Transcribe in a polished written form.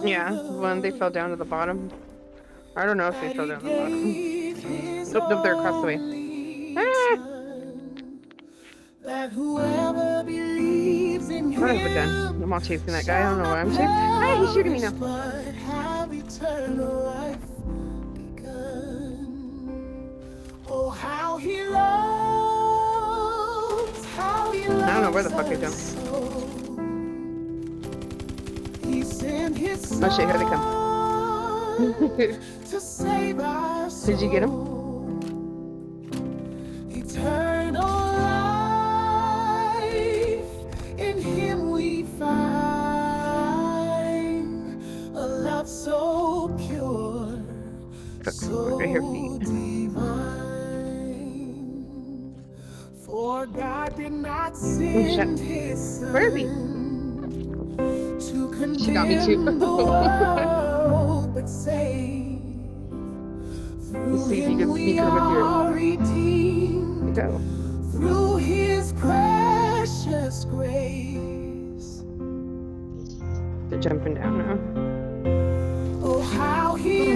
Yeah, when they fell down to the bottom. I don't know if they fell down to the bottom. Nope, nope, they're across the way. Ah! I don't have a gun. I'm all chasing that guy. I don't know why I'm chasing. Ah, he's shooting me now. I don't know where the fuck I jumped. Oh shit, here they come. Did you get him? Right here, feet. Oh shit. Where is he? She got me too. Let's see if you can sneak her with your... Go. Through his precious grace. They're jumping down now. Oh, how he